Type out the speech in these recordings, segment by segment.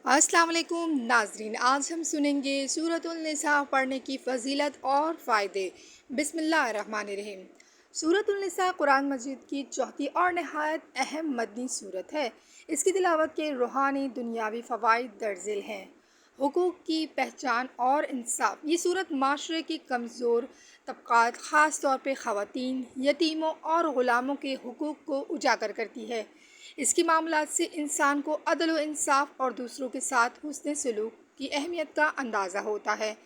अस्सलाम वालेकुम नाजरीन, आज हम सुनेंगे सूरतुल निसा पढ़ने की फ़जीलत और फ़ायदे। बिस्मिल्लाहिर्रहमानिर्रहीम। सूरतुल निसा कुरान मजीद की चौथी और नहायत अहम मदनी सूरत है। इसकी तिलावत के रूहानी दुनियावी फ़वाइद दर्ज हैं। हुकूक की पहचान और इंसाफ। ये सूरत माशरे के कमज़ोर तबक़ात ख़ास तौर पर ख़वातीन, यतीमों और ग़ुलामों के हुकूक को उजागर करती है। इसकी मामलात से इंसान को अदल व इंसाफ और दूसरों के साथ हुस्न सलूक की अहमियत का अंदाज़ा होता है।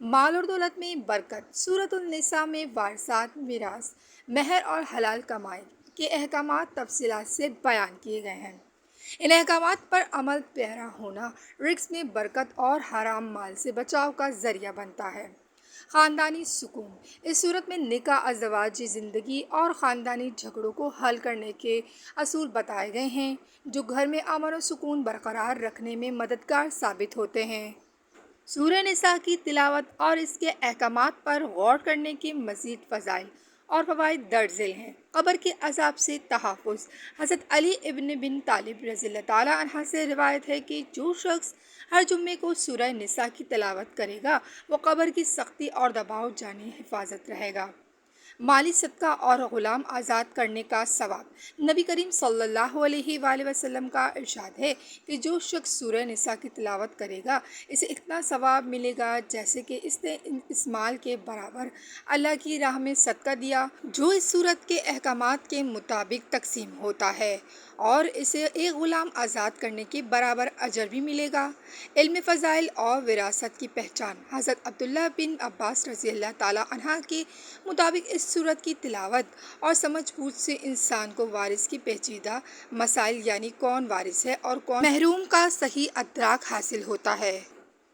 माल और दौलत में बरकत। सूरतुल निसा में वारसात, मिरास, महर और हलाल कमाई के अहकामात तफसीलात से बयान किए गए हैं। इन अहकामात पर अमल पैरा होना रिस्क में बरकत और हराम माल से बचाव का ज़रिया बनता है। ख़ानदानी सुकून। इस सूरत में निकाह, अज़वाजी ज़िंदगी और ख़ानदानी झगड़ों को हल करने के असूल बताए गए हैं, जो घर में अमन और सुकून बरकरार रखने में मददगार साबित होते हैं। सूरह निसा की तिलावत और इसके अहकामात पर गौर करने के मज़ीद फ़ज़ाइल और फ़वाइद दर्ज हैं। क़ब्र के अज़ाब से तहफ़्फ़ुज़। हज़रत अली इब्न बिन तालिब रज़ियल्लाहु ताला अन्हा से रिवायत है कि जो शख्स हर जुम्मे को सूरह निसा की तिलावत करेगा, वो क़ब्र की सख्ती और दबाव जानी हिफाजत रहेगा। माली सदका और ग़ुलाम आज़ाद करने का सवाब। नबी करीम सल्लल्लाहु अलैहि वसल्लम का इरशाद है कि जो शख्स सूरह निसा की तिलावत करेगा, इसे इतना सवाब मिलेगा जैसे कि इसने इस माल के बराबर अल्लाह की राह में सदका दिया, जो इस सूरत के अहकामात के मुताबिक तकसीम होता है, और इसे एक ग़ुलाम आज़ाद करने के बराबर अजर भी मिलेगा। इल्म फ़ज़ाइल और विरासत की पहचान। हज़रत अब्दुल्लाह बिन अब्बास रज़ियल्लाहु ताला अन्हा के मुताबिक इस सूरत की तिलावत और समझ बूझ से इंसान को वारिस की पेचीदा मसाइल यानी कौन वारिस है और कौन महरूम का सही अदराक हासिल होता है।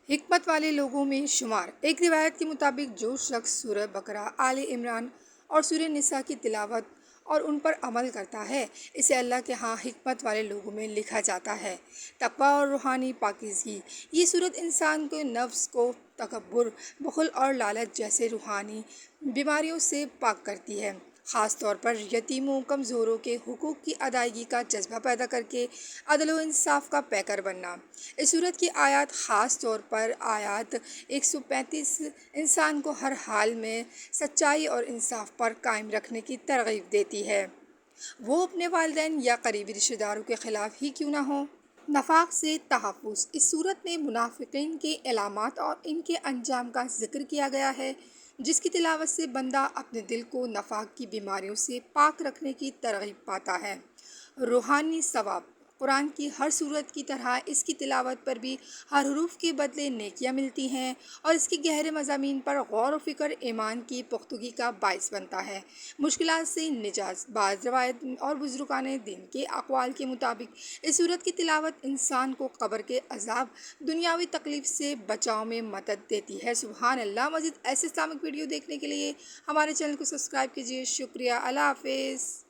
हिकमत वाले लोगों में शुमार। एक रिवायत के मुताबिक जो शख्स सूरह बकरा, आले इमरान और सूरह निसा की तिलावत और उन पर अमल करता है, इसे अल्लाह के यहाँ हिकमत वाले लोगों में लिखा जाता है। तक़वा और रूहानी पाकीज़गी। ये सूरत इंसान के नफ्स को तकब्बुर, बुख़्ल और लालच जैसे रूहानी बीमारियों से पाक करती है, ख़ास तौर पर यतीमों, कमज़ोरों के हुकूक की अदायगी का जज्बा पैदा करके अदल व इंसाफ का पैकर बनना। इस सूरत की आयत, ख़ास तौर पर आयत 135, इंसान को हर हाल में सच्चाई और इंसाफ पर कायम रखने की तरग़ीब देती है, वो अपने वालिदैन या करीबी रिश्तेदारों के ख़िलाफ़ ही क्यों ना हो। नफाक से तहफ़्फ़ुज़। इस सूरत में मुनाफ़िक़ीन के अलामात और इनके अंजाम का ज़िक्र किया गया है, जिसकी तिलावत से बंदा अपने दिल को नफाक की बीमारियों से पाक रखने की तरग़ीब पाता है। रूहानी सवाब। कुरान की हर सूरत की तरह इसकी तिलावत पर भी हर हरूफ के बदले नेकियां मिलती हैं, और इसके गहरे मज़ामीन पर गौर व फ़िक्र ईमान की पुख्तगी का बाइस बनता है। मुश्किलात से निजात। बाज़ रवायत और बुज़ुर्गान दीन के अक़वाल के मुताबिक इस सूरत की तिलावत इंसान को क़ब्र के अज़ाब, दुनियावी तकलीफ़ से बचाव में मदद देती है। सुबहान अल्लाह। मज़ीद ऐसे इस्लामिक वीडियो देखने के लिए हमारे चैनल को सब्सक्राइब कीजिए। शुक्रिया। अल्लाह हाफ़िज़।